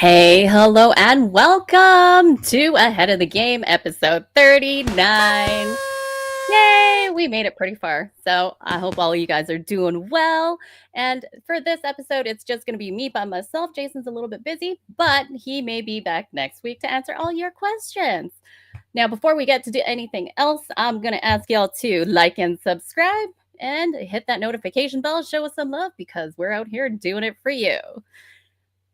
Hey, hello, and welcome to Ahead of the Game, episode 39. Yay, we made it pretty far. So I hope all of you guys are doing well. And for this episode, it's just going to be me by myself. Jason's a little bit busy, but he may be back next week to answer all your questions. Now, before we get to do anything else, I'm going to ask y'all to like and subscribe and hit that notification bell. Show us some love because we're out here doing it for you.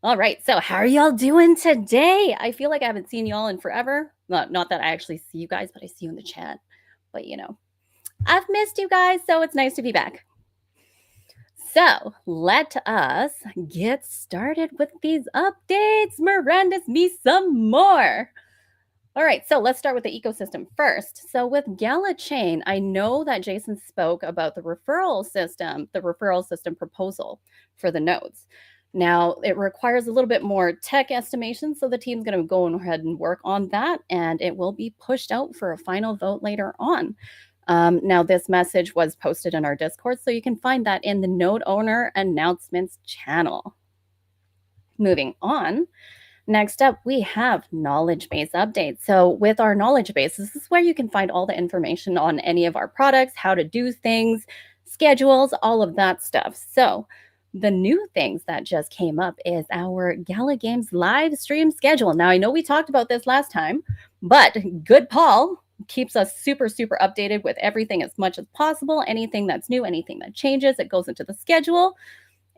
All right, so how are y'all doing today? I feel like I haven't seen y'all in forever. Not that I actually see you guys, but I see you in the chat. But I've missed you guys, so it's nice to be back. So let us get started with these updates. Mirandus, me some more. All right, so let's start with the ecosystem first. So with GalaChain, I know that Jason spoke about the referral system proposal for the nodes. Now, it requires a little bit more tech estimation, so the team's going to go ahead and work on that, and it will be pushed out for a final vote later on. Now, this message was posted in our Discord, so you can find that in the Node Owner Announcements channel. Moving on. Next up, we have knowledge base updates. So with our knowledge base, this is where you can find all the information on any of our products, how to do things, schedules, all of that stuff. So the new things that just came up is our Gala Games live stream schedule. Now, I know we talked about this last time, but good Paul keeps us super updated with everything as much as possible. Anything that's new, anything that changes, it goes into the schedule.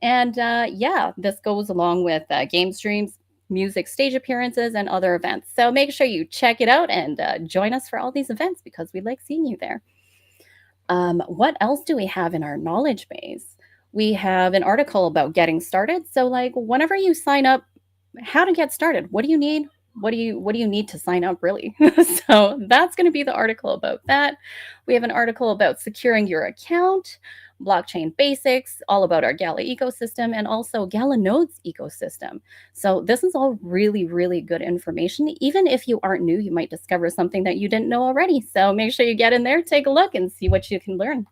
And yeah, this goes along with game streams, music stage appearances, and other events. So make sure you check it out and join us for all these events because we like seeing you there. What else do we have in our knowledge base? We have an article about getting started. So like whenever you sign up, how to get started, what do you need? What do you need to sign up really? So that's going to be the article about that. We have an article about securing your account, blockchain basics, all about our Gala ecosystem, and also Gala nodes ecosystem. So this is all really good information. Even if you aren't new, you might discover something that you didn't know already. So make sure you get in there, take a look, and see what you can learn.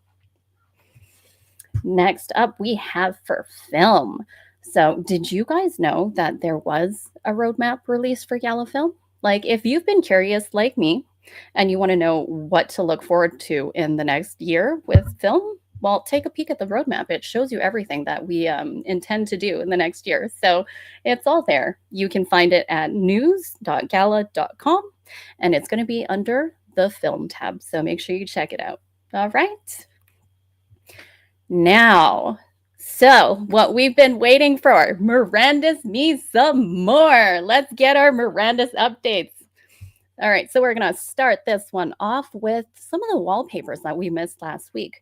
Next up, we have for film. So did you guys know that there was a roadmap released for Gala Film? Like if you've been curious like me and you want to know what to look forward to in the next year with film, well, take a peek at the roadmap. It shows you everything that we intend to do in the next year. So it's all there. You can find it at news.gala.com, and it's going to be under the film tab. So make sure you check it out. All right. Now, so what we've been waiting for, Mirandus me some more. Let's get our Mirandus updates. All right, so we're going to start this one off with some of the wallpapers that we missed last week.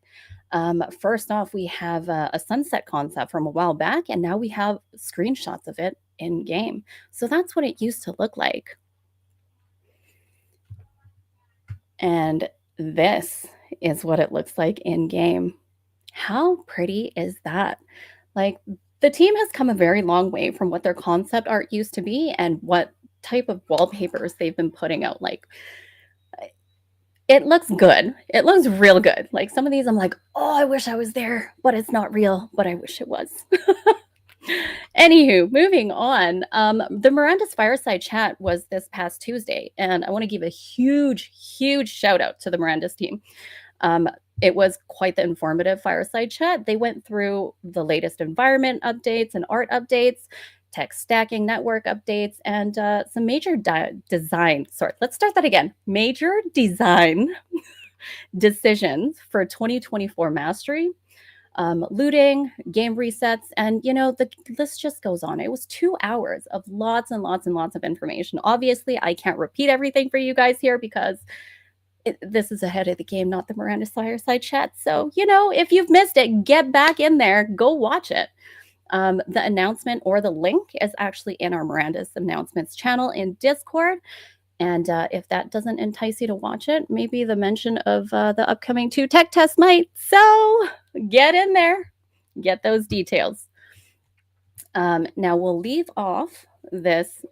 First off, we have a sunset concept from a while back, and now we have screenshots of it in game. So that's what it used to look like. And this is what it looks like in game. How pretty is that? Like the team has come a very long way from what their concept art used to be and what type of wallpapers they've been putting out. Like it looks good. It looks real good. Like some of these I'm like, oh, I wish I was there, but it's not real, but I wish it was. Anywho, moving on. The Mirandus Fireside Chat was this past Tuesday, and I want to give a huge shout out to the Mirandus team. It was quite the informative fireside chat. They went through the latest environment updates and art updates, tech stacking network updates, and some major design. Sorry, let's start that again. Major design decisions for 2024 mastery, looting, game resets, and the list just goes on. It was 2 hours of lots and lots of information. Obviously, I can't repeat everything for you guys here because this is ahead of the game, not the Mirandus Fireside Chat. So, if you've missed it, get back in there, go watch it. The announcement or the link is actually in our Mirandus announcements channel in Discord. And if that doesn't entice you to watch it, maybe the mention of the upcoming 2 tech tests might. So get in there, get those details. Now we'll leave off this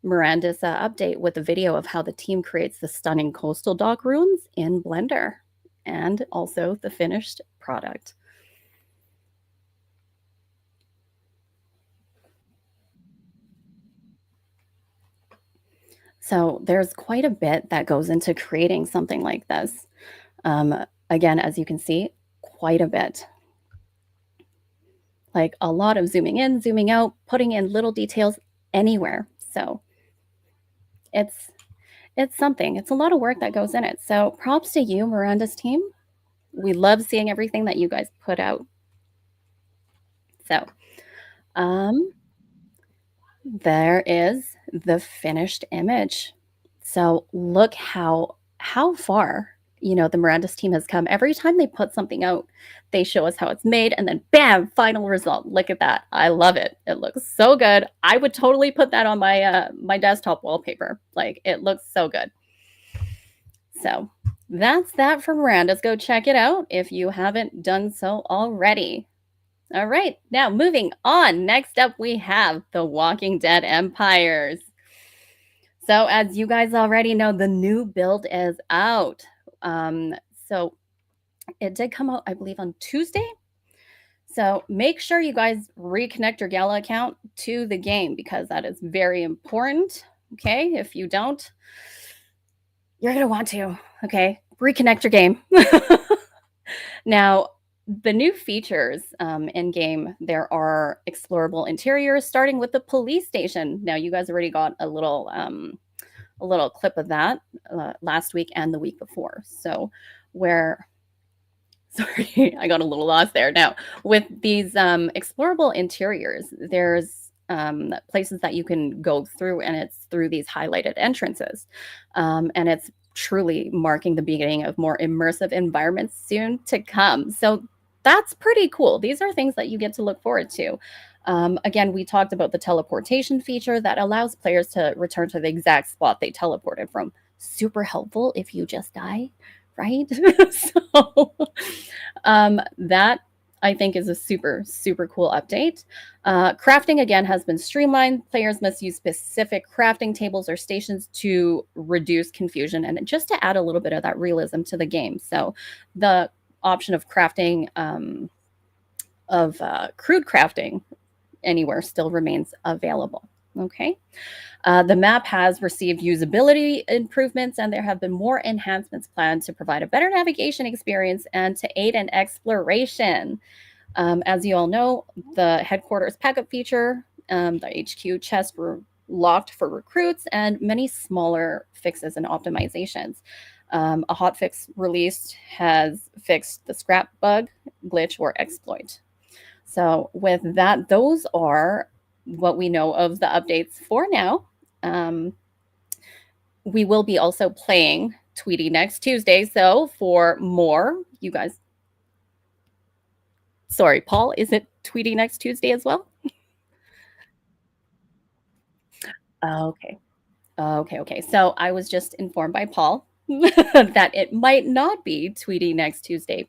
Mirandus update with a video of how the team creates the stunning coastal dock runes in Blender and also the finished product. So there's quite a bit that goes into creating something like this. Again, as you can see, quite a bit. Like a lot of zooming in, zooming out, putting in little details anywhere. So it's it's something. It's a lot of work that goes in it. So props to you, Mirandus team. We love seeing everything that you guys put out. So um, there is the finished image. So look how far, the Mirandus team has come. Every time they put something out, they show us how it's made and then bam, final result. Look at that. I love it. It looks so good. I would totally put that on my desktop wallpaper. Like it looks so good. So that's that for Mirandus. Go check it out if you haven't done so already. All right, now moving on. Next up, we have the Walking Dead Empires. So, as you guys already know, the new build is out. So, it did come out, I believe, on Tuesday. So, make sure you guys reconnect your Gala account to the game because that is very important. Okay, if you don't, you're going to want to. Okay, reconnect your game. Now, the new features in game, there are explorable interiors, starting with the police station. Now, you guys already got a little clip of that last week and the week before. So, where sorry, I got a little lost there. Now, with these explorable interiors, there's places that you can go through, and it's through these highlighted entrances, and it's truly marking the beginning of more immersive environments soon to come. So that's pretty cool. These are things that you get to look forward to. Again, we talked about the teleportation feature that allows players to return to the exact spot they teleported from. Super helpful if you just die, right? So that I think is a super, super cool update. Crafting, again, has been streamlined. Players must use specific crafting tables or stations to reduce confusion and just to add a little bit of that realism to the game. So the option of crafting, crude crafting anywhere still remains available. Okay. The map has received usability improvements, and there have been more enhancements planned to provide a better navigation experience and to aid in exploration. As you all know, the headquarters packup feature, the HQ chests were locked for recruits, and many smaller fixes and optimizations. A hotfix released has fixed the scrap bug, glitch, or exploit. So with that, those are what we know of the updates for now. We will be also playing Tweety next Tuesday. So for more, you guys. Sorry, Paul, is it Tweety next Tuesday as well? Okay. Okay. So I was just informed by Paul that it might not be Tweety next Tuesday.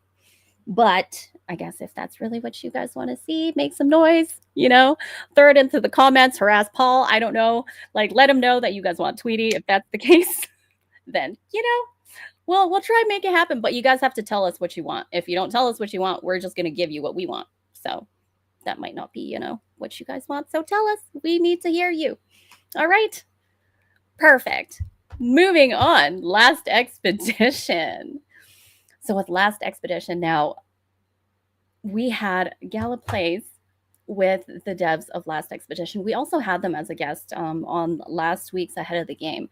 But I guess if that's really what you guys want to see, make some noise, throw it into the comments, harass Paul. I don't know. Like, let him know that you guys want Tweety. If that's the case, then, we'll try and make it happen. But you guys have to tell us what you want. If you don't tell us what you want, we're just going to give you what we want. So that might not be, what you guys want. So tell us. We need to hear you. All right. Perfect. Moving on. Last Expedition. So with Last Expedition, now we had Gala plays with the devs of Last Expedition. We also had them as a guest on last week's Ahead of the Game.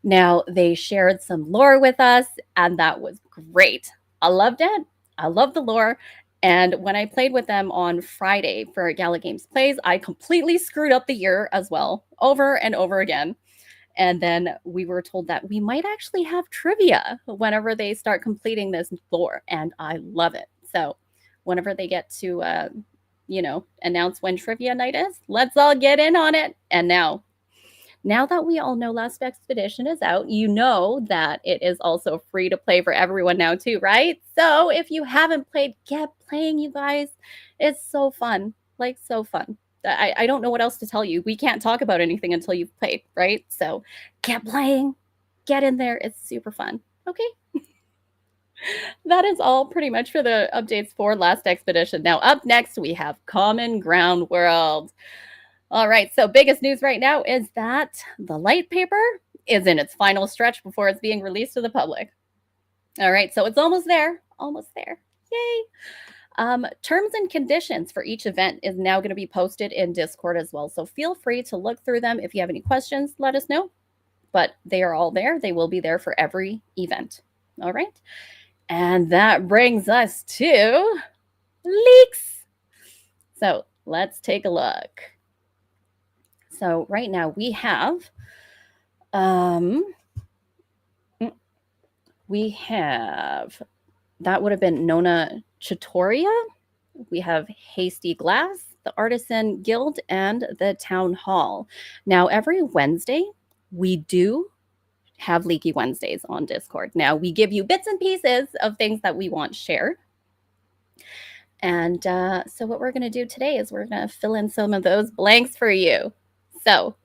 Now they shared some lore with us, and that was great. I loved it. I love the lore. And when I played with them on Friday for Gala Games Plays, I completely screwed up the year as well, over and over again. And then we were told that we might actually have trivia whenever they start completing this lore. And I love it. So whenever they get to, announce when trivia night is, let's all get in on it. And now that we all know Last Expedition is out, you know that it is also free to play for everyone now too, right? So if you haven't played, get playing, you guys. It's so fun. Like, so fun. I don't know what else to tell you. We can't talk about anything until you've played, right? So get playing, get in there. It's super fun. Okay. That is all pretty much for the updates for Last Expedition. Now, up next, we have Common Ground World. All right. So biggest news right now is that the light paper is in its final stretch before it's being released to the public. All right, so it's almost there. Almost there. Yay! Terms and conditions for each event is now going to be posted in Discord as well. So feel free to look through them. If you have any questions, let us know. But they are all there. They will be there for every event. All right. And that brings us to leaks. So let's take a look. So right now we have, that would have been Nona Chitoria. We have Hasty Glass, the Artisan Guild, and the Town Hall. Now, every Wednesday, we do have Leaky Wednesdays on Discord. Now, we give you bits and pieces of things that we want shared. And so what we're going to do today is we're going to fill in some of those blanks for you. So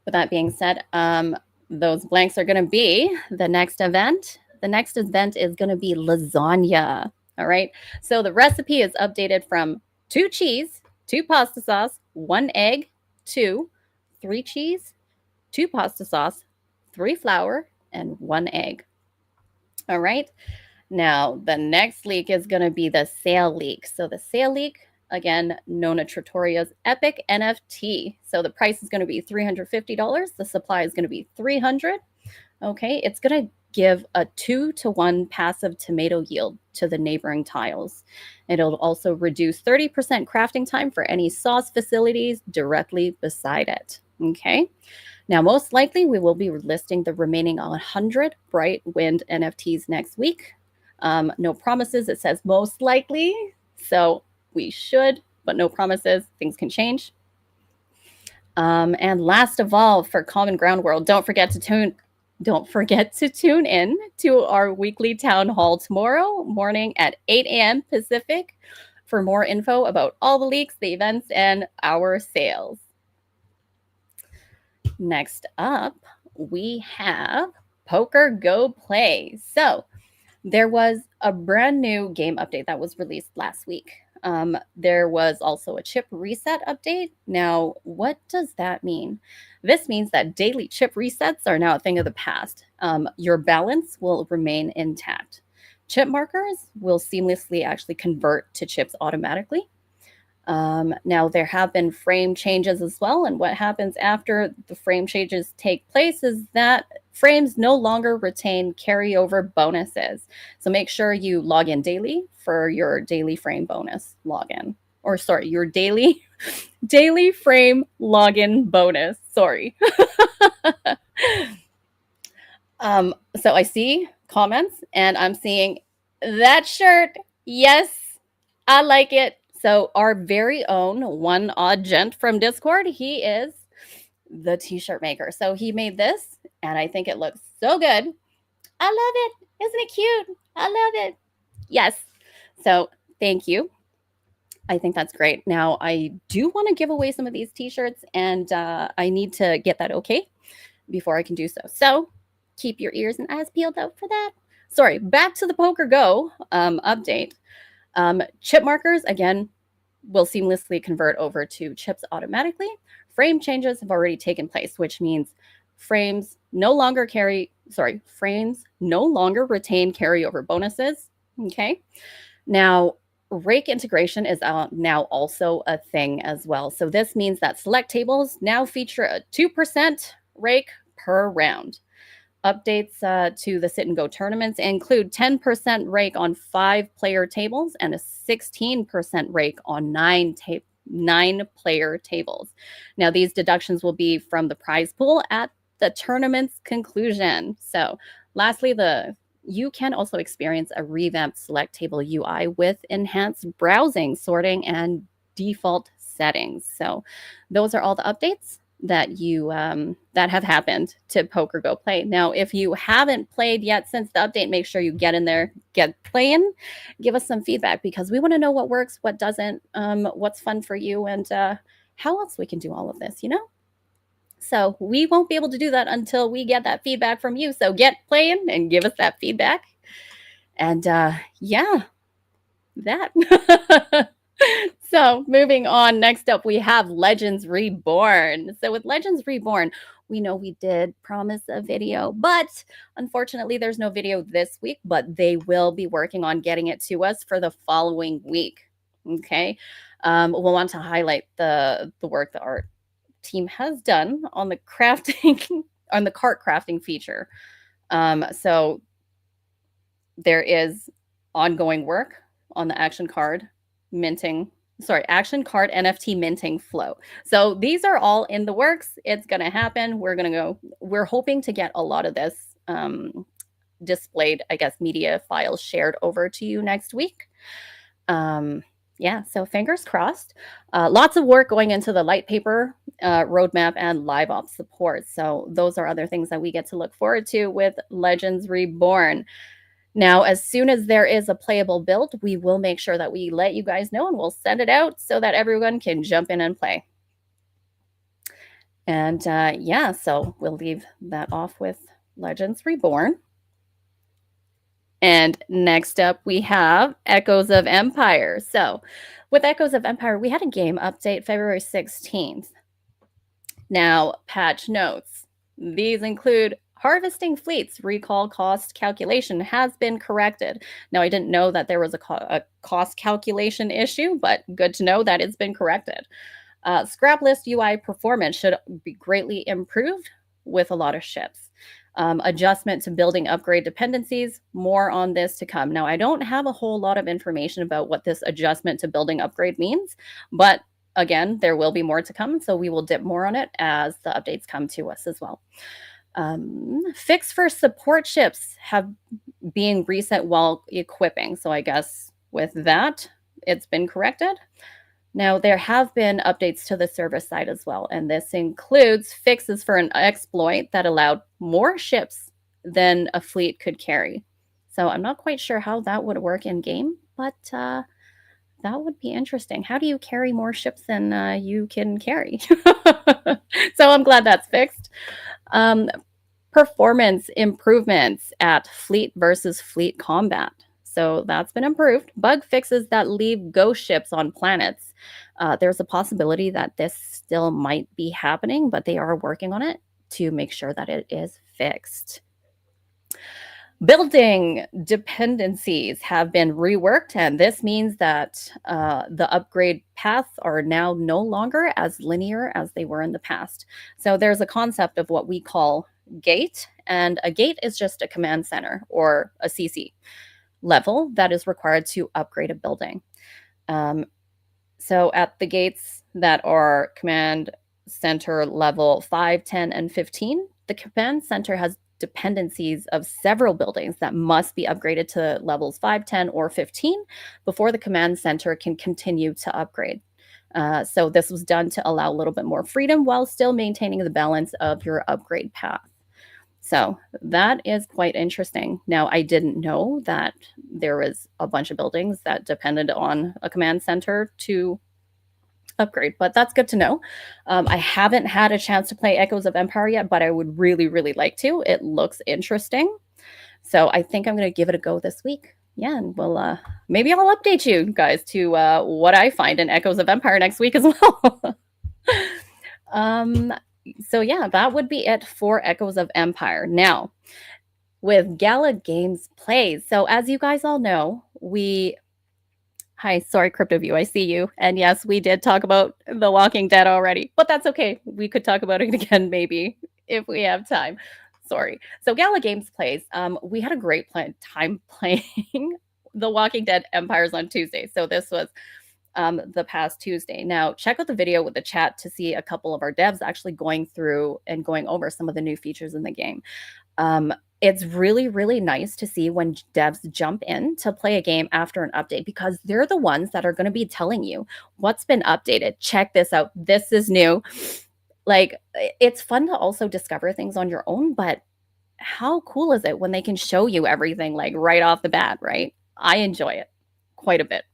with that being said, those blanks are going to be the next event. The next event is going to be lasagna. All right. So the recipe is updated from 2 cheese, 2 pasta sauce, 1 egg, 2, 3 cheese, 2 pasta sauce, 3 flour, and 1 egg. All right. Now, the next leak is going to be the sale leak. So the sale leak, again, Nona Trattoria's Epic NFT. So the price is going to be $350. The supply is going to be 300. Okay. It's going to give a 2-to-1 passive tomato yield to the neighboring tiles. It'll also reduce 30% crafting time for any sauce facilities directly beside it. Okay. Now, most likely, we will be listing the remaining 100 Bright Wind NFTs next week. No promises. It says most likely. So we should, but no promises. Things can change. And last of all, for Common Ground World, don't forget to tune in to our weekly town hall tomorrow morning at 8 a.m. Pacific for more info about all the leaks, the events, and our sales. Next up, we have Poker Go Play. So there was a brand new game update that was released last week. There was also a chip reset update. Now, what does that mean? This means that daily chip resets are now a thing of the past. Your balance will remain intact. Chip markers will seamlessly actually convert to chips automatically. Now, there have been frame changes as well. And what happens after the frame changes take place is that frames no longer retain carryover bonuses. So make sure you log in daily for your daily frame bonus login. Or sorry, your daily frame login bonus. Sorry. So I see comments and I'm seeing that shirt. Yes, I like it. So our very own One Odd Gent from Discord, he is the t-shirt maker. So he made this and I think it looks so good. I love it. Isn't it cute? I love it. Yes. So thank you. I think that's great. Now I do want to give away some of these t-shirts and I need to get that okay before I can do so. So keep your ears and eyes peeled out for that. Sorry, back to the Poker Go update. Chip markers, again, will seamlessly convert over to chips automatically. Frame changes have already taken place, which means frames no longer retain carryover bonuses. Okay. Now, rake integration is now also a thing as well. So this means that select tables now feature a 2% rake per round. Updates to the sit and go tournaments include 10% rake on 5-player tables and a 16% rake on 9-player tables. Now, these deductions will be from the prize pool at the tournament's conclusion. So lastly, you can also experience a revamped select table UI with enhanced browsing, sorting, and default settings. So those are all the updates that that have happened to Poker Go Play. Now, if you haven't played yet since the update, make sure you get in there, get playing, give us some feedback because we want to know what works, what doesn't, what's fun for you, and how else we can do all of this, you know? So we won't be able to do that until we get that feedback from you. So get playing and give us that feedback. And yeah, that. So moving on, next up we have Legends Reborn. So with Legends Reborn, we know we did promise a video, but unfortunately there's no video this week, but they will be working on getting it to us for the following week. Okay. We'll want to highlight the work that our team has done on the crafting on the cart crafting feature. So there is ongoing work on the action card NFT minting flow. So these are all in the works. It's going to happen. We're hoping to get a lot of this displayed, I guess, media files shared over to you next week. Yeah, so fingers crossed. Lots of work going into the light paper roadmap and live ops support. So those are other things that we get to look forward to with Legends Reborn. Now, as soon as there is a playable build, we will make sure that we let you guys know and we'll send it out so that everyone can jump in and play. And yeah, so we'll leave that off with Legends Reborn. And next up, we have Echoes of Empire. So with Echoes of Empire, we had a game update February 16th. Now, patch notes. These include harvesting fleets recall cost calculation has been corrected. Now, I didn't know that there was a cost calculation issue, but good to know that it's been corrected. Scrap list UI performance should be greatly improved with a lot of ships. Adjustment to building upgrade dependencies, more on this to come. Now, I don't have a whole lot of information about what this adjustment to building upgrade means, but again, there will be more to come, so we will dip more on it as the updates come to us as well. Fix for support ships have been reset while equipping. So I guess with that, it's been corrected. Now, there have been updates to the service side as well, and this includes fixes for an exploit that allowed more ships than a fleet could carry. So I'm not quite sure how that would work in game, but that would be interesting. How do you carry more ships than you can carry? So I'm glad that's fixed. Performance improvements at fleet versus fleet combat. So that's been improved. Bug fixes that leave ghost ships on planets. There's a possibility that this still might be happening, but they are working on it to make sure that it is fixed. Building dependencies have been reworked, and this means that the upgrade paths are now no longer as linear as they were in the past. So there's a concept of what we call gate, and a gate is just a command center or a CC level that is required to upgrade a building. So at the gates that are command center level 5, 10, and 15, the command center has dependencies of several buildings that must be upgraded to levels 5, 10, or 15 before the command center can continue to upgrade. So this was done to allow a little bit more freedom while still maintaining the balance of your upgrade path. So that is quite interesting. Now, I didn't know that there was a bunch of buildings that depended on a command center to upgrade, but that's good to know. I haven't had a chance to play Echoes of Empire yet, but I would really, really like to. It looks interesting. So I think I'm going to give it a go this week. Yeah, and we'll maybe I'll update you guys to what I find in Echoes of Empire next week as well. So yeah, that would be it for Echoes of Empire. Now, with Gala Games plays. So as you guys all know, Hi, sorry, CryptoView, I see you. And yes, we did talk about The Walking Dead already, but that's okay. We could talk about it again maybe if we have time. Sorry. So Gala Games plays. We had a great time playing The Walking Dead Empires on Tuesday. So this was the past Tuesday. Now, check out the video with the chat to see a couple of our devs actually going through and going over some of the new features in the game. It's really, really nice to see when devs jump in to play a game after an update, because they're the ones that are going to be telling you what's been updated. Check this out. This is new. Like, it's fun to also discover things on your own, but how cool is it when they can show you everything like right off the bat, right? I enjoy it quite a bit.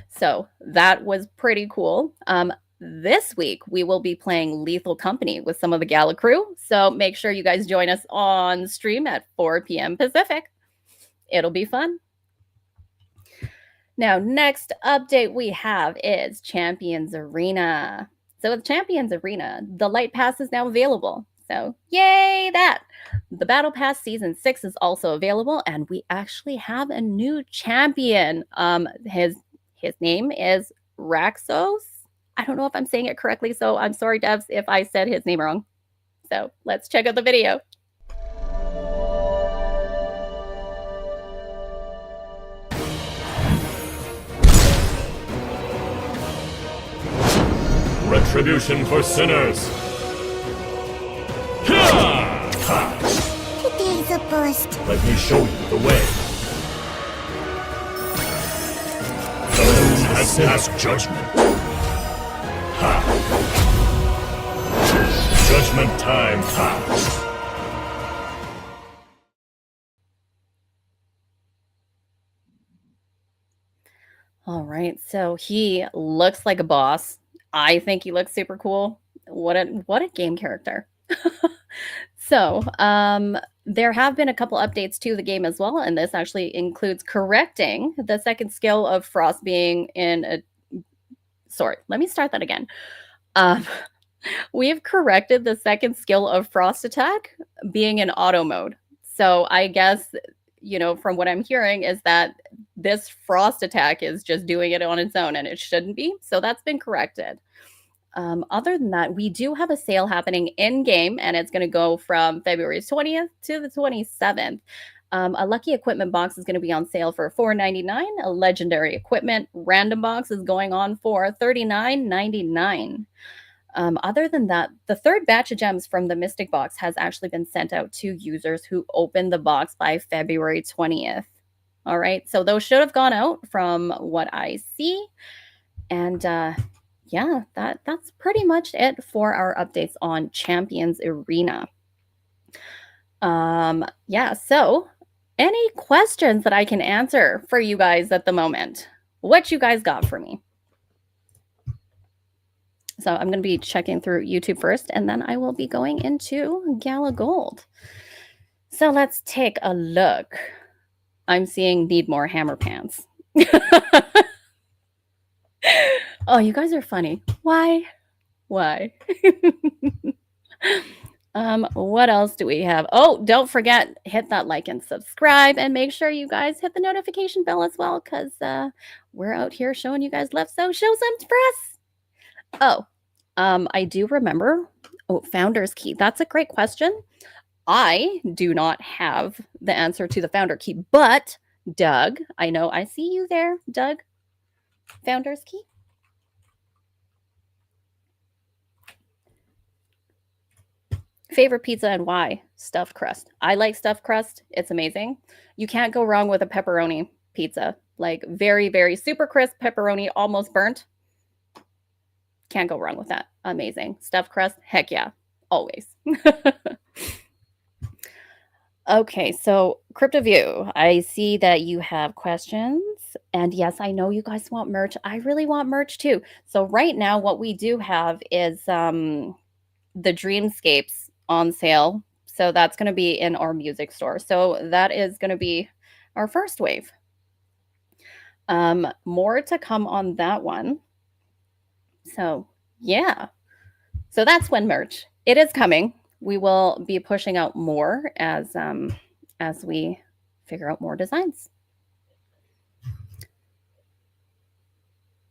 So that was pretty cool. This week, we will be playing Lethal Company with some of the Gala crew. So make sure you guys join us on stream at 4 p.m. Pacific. It'll be fun. Now, next update we have is Champions Arena. So with Champions Arena, the Light Pass is now available. So yay that! The Battle Pass Season 6 is also available, and we actually have a new champion. His name is Raxos. I don't know if I'm saying it correctly, so I'm sorry, devs, if I said his name wrong. So let's check out the video. Retribution for sinners! Today's a bust. Let me show you the way. Has passed judgment. Ha! Judgment time passed. All right, so he looks like a boss. I think he looks super cool. What a game character. So, there have been a couple updates to the game as well, and this actually includes correcting the second skill of Frost being in a... Sorry, let me start that again. We have corrected the second skill of Frost attack being in auto mode. So I guess, you know, from what I'm hearing is that this Frost attack is just doing it on its own, and it shouldn't be. So that's been corrected. Other than that, we do have a sale happening in-game, and it's going to go from February 20th to the 27th. A lucky equipment box is going to be on sale for $4.99. A legendary equipment random box is going on for $39.99. Other than that, the third batch of gems from the Mystic box has actually been sent out to users who opened the box by February 20th. All right, so those should have gone out from what I see. And yeah, that's pretty much it for our updates on Champions Arena. Yeah, so any questions that I can answer for you guys at the moment? What you guys got for me? So I'm going to be checking through YouTube first, and then I will be going into Gala Gold. So let's take a look. I'm seeing need more hammer pants. Oh, you guys are funny. Why? What else do we have? Oh, don't forget, hit that like and subscribe, and make sure you guys hit the notification bell as well, because we're out here showing you guys love, so show some for us. Oh, I do remember. Oh, founder's key. That's a great question. I do not have the answer to the founder key, but Doug, I know I see you there, Doug. Founder's key. Favorite pizza and why? Stuffed crust. I like stuffed crust. It's amazing. You can't go wrong with a pepperoni pizza. Like very, very super crisp pepperoni, almost burnt. Can't go wrong with that. Amazing. Stuffed crust, heck yeah. Always. Okay, so CryptoView, I see that you have questions. And yes, I know you guys want merch. I really want merch too. So right now, what we do have is the Dreamscapes on sale. So that's going to be in our music store. So that is going to be our first wave. More to come on that one. So yeah. So that's when merch. It is coming. We will be pushing out more as we figure out more designs.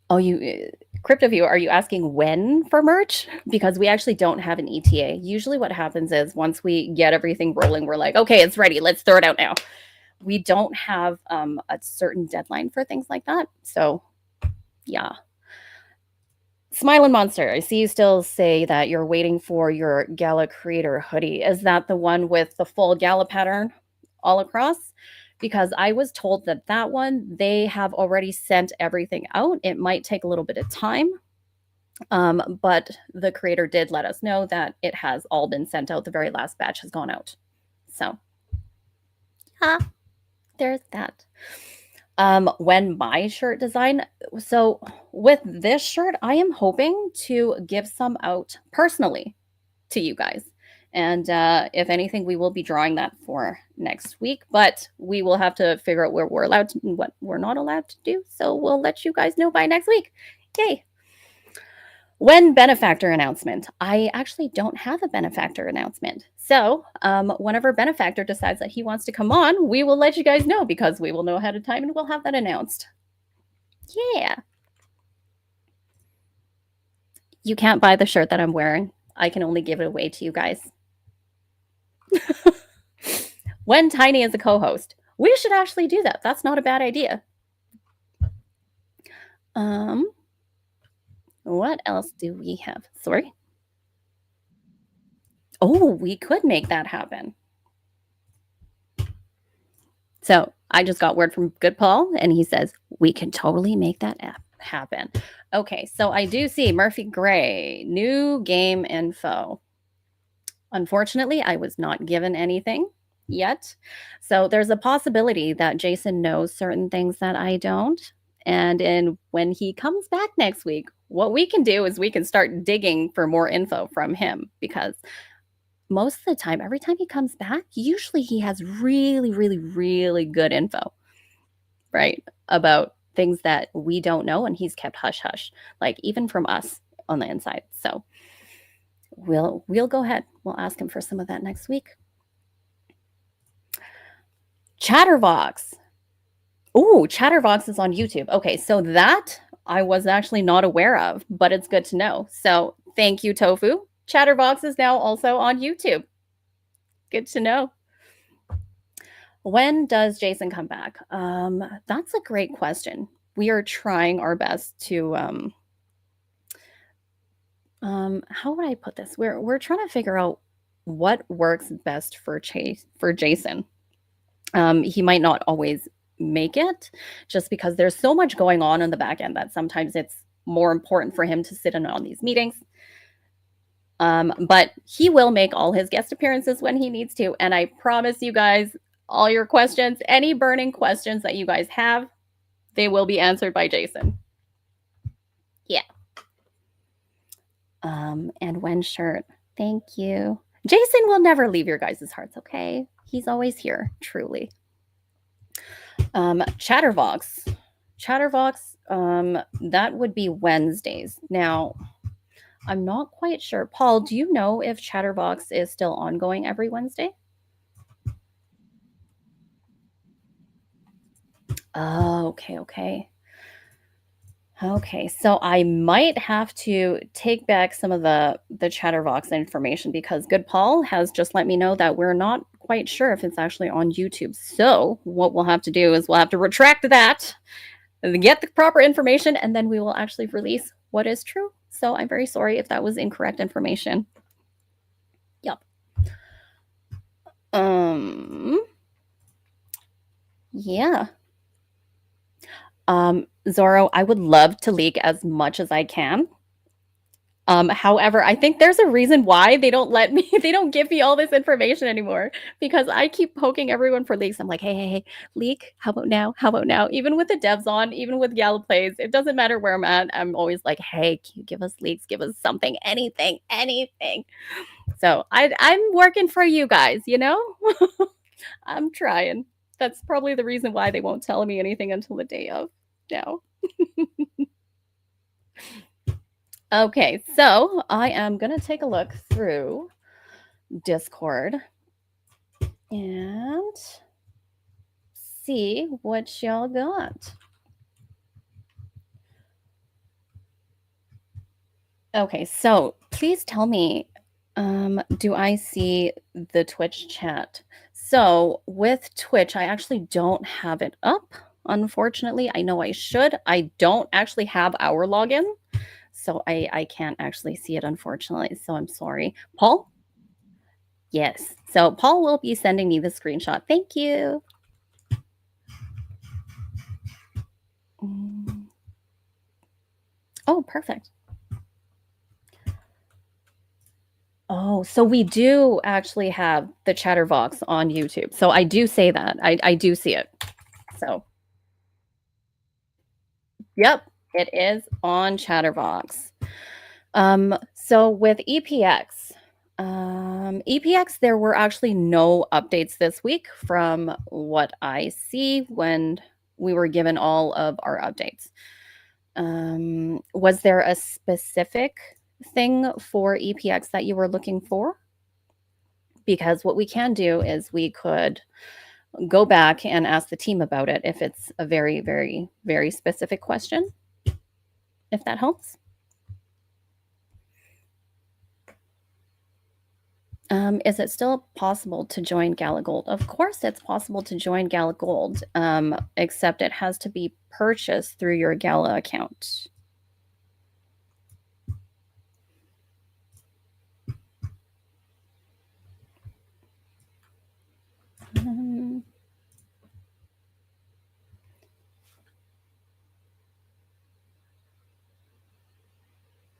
Oh, CryptoView, are you asking when for merch? Because we actually don't have an ETA. Usually what happens is once we get everything rolling, we're like, okay, it's ready. Let's throw it out now. We don't have a certain deadline for things like that. So yeah. Smiling Monster, I see you still say that you're waiting for your Gala Creator hoodie. Is that the one with the full Gala pattern all across? Because I was told that that one, they have already sent everything out. It might take a little bit of time, but the creator did let us know that it has all been sent out. The very last batch has gone out. So, yeah, there's that. When my shirt design, so with this shirt, I am hoping to give some out personally to you guys. And if anything, we will be drawing that for next week, but we will have to figure out what we're allowed to, what we're not allowed to do. So we'll let you guys know by next week. Yay. When benefactor announcement. I actually don't have a benefactor announcement. So whenever benefactor decides that he wants to come on, we will let you guys know because we will know ahead of time and we'll have that announced. Yeah. You can't buy the shirt that I'm wearing. I can only give it away to you guys. When Tiny is a co-host. We should actually do that. That's not a bad idea. What else do we have? Sorry. Oh, we could make that happen. So I just got word from Good Paul, and he says we can totally make that happen. Okay, so I do see Murphy Gray, new game info. Unfortunately, I was not given anything yet. So there's a possibility that Jason knows certain things that I don't. And when he comes back next week, what we can do is we can start digging for more info from him because most of the time, every time he comes back, usually he has really, really, really good info, right? About things that we don't know and he's kept hush hush, like even from us on the inside. So we'll go ahead. We'll ask him for some of that next week. Chatterbox. Oh, Chatterbox is on YouTube. Okay, so that I was actually not aware of, but it's good to know. So thank you, Tofu. Chatterbox is now also on YouTube. Good to know. When does Jason come back? That's a great question. We are trying our best to how would I put this? We're trying to figure out what works best for Jason. He might not always make it just because there's so much going on in the back end that sometimes it's more important for him to sit in on these meetings. But he will make all his guest appearances when he needs to. And I promise you guys, all your questions, any burning questions that you guys have, they will be answered by Jason. Yeah. And when shirt. Thank you. Jason will never leave your guys' hearts, okay? He's always here, truly. Chatterbox. Chatterbox, that would be Wednesdays. Now, I'm not quite sure. Paul, do you know if Chatterbox is still ongoing every Wednesday? Oh, okay. Okay, so I might have to take back some of the Chatterbox information because Good Paul has just let me know that we're not quite sure if it's actually on YouTube. So what we'll have to do is we'll have to retract that, get the proper information, and then we will actually release what is true. So I'm very sorry if that was incorrect information. Yep. Yeah. Zorro, I would love to leak as much as I can. However, I think there's a reason why they don't let me, they don't give me all this information anymore because I keep poking everyone for leaks. I'm like, hey, leak, how about now? How about now? Even with the devs on, even with Gala Plays, it doesn't matter where I'm at. I'm always like, hey, can you give us leaks? Give us something, anything. So I'm working for you guys, you know? I'm trying. That's probably the reason why they won't tell me anything until the day of now. Okay, so I am going to take a look through Discord and see what y'all got. Okay, so please tell me, do I see the Twitch chat? So with Twitch, I actually don't have it up, unfortunately. I know I should. I don't actually have our login. So I can't actually see it, unfortunately. So I'm sorry. Paul? Yes. So Paul will be sending me the screenshot. Thank you. Oh, perfect. Oh, so we do actually have the Chatterbox on YouTube. So I do say that. I do see it. So, yep, it is on Chatterbox. So with EPX, EPX, there were actually no updates this week from what I see when we were given all of our updates. Was there a specific thing for EPX that you were looking for? Because what we can do is we could go back and ask the team about it if it's a very, very, very specific question, if that helps. Is it still possible to join Gala Gold? Of course, it's possible to join Gala Gold, except it has to be purchased through your Gala account.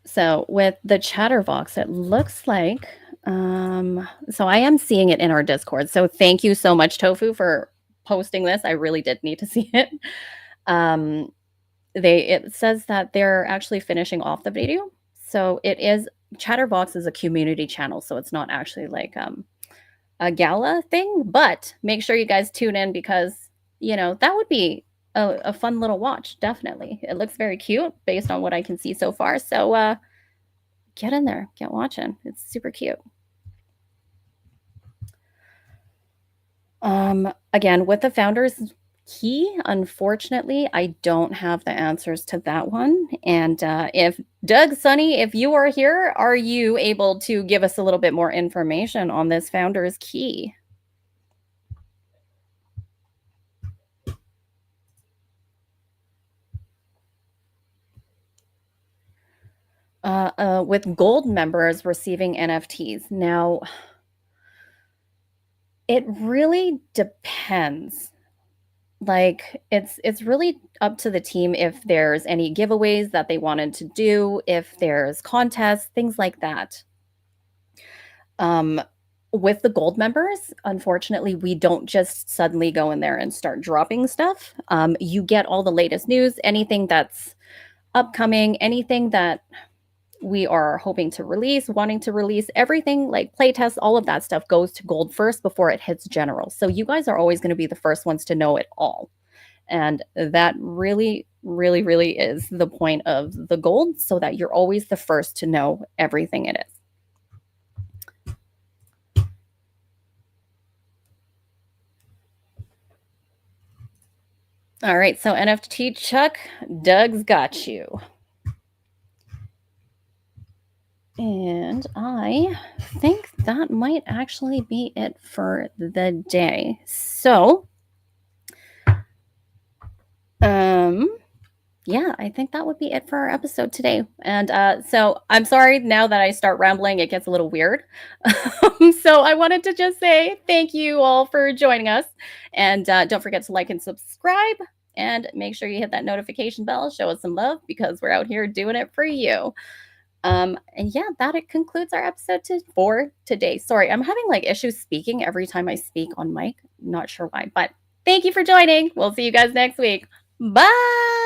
So with the Chatterbox, it looks like, so I am seeing it in our Discord. So thank you so much, Tofu, for posting this. I really did need to see it. It says that they're actually finishing off the video. So it is, Chatterbox is a community channel, so it's not actually like a Gala thing, but make sure you guys tune in because, you know, that would be a fun little watch, definitely. It looks very cute based on what I can see so far. So get in there, get watching. It's super cute. Again, with the founder's key, unfortunately, I don't have the answers to that one. And if Doug, Sunny, if you are here, are you able to give us a little bit more information on this founder's key? With gold members receiving NFTs. Now, it really depends. Like it's really up to the team if there's any giveaways that they wanted to do, if there's contests, things like that. With the gold members, unfortunately, we don't just suddenly go in there and start dropping stuff. You get all the latest news, anything that's upcoming, anything that we are hoping to release, wanting to release, everything like playtests, all of that stuff goes to gold first before it hits general. So you guys are always going to be the first ones to know it all. And that really, really, really is the point of the gold, so that you're always the first to know everything it is. All right, so NFT Chuck, Doug's got you. And I think that might actually be it for the day. So, yeah, I think that would be it for our episode today. And so I'm sorry, now that I start rambling, it gets a little weird. So I wanted to just say thank you all for joining us. And don't forget to like and subscribe. And make sure you hit that notification bell. Show us some love because we're out here doing it for you. And yeah, it concludes our episode for today. Sorry, I'm having like issues speaking every time I speak on mic. Not sure why, but thank you for joining. We'll see you guys next week. Bye.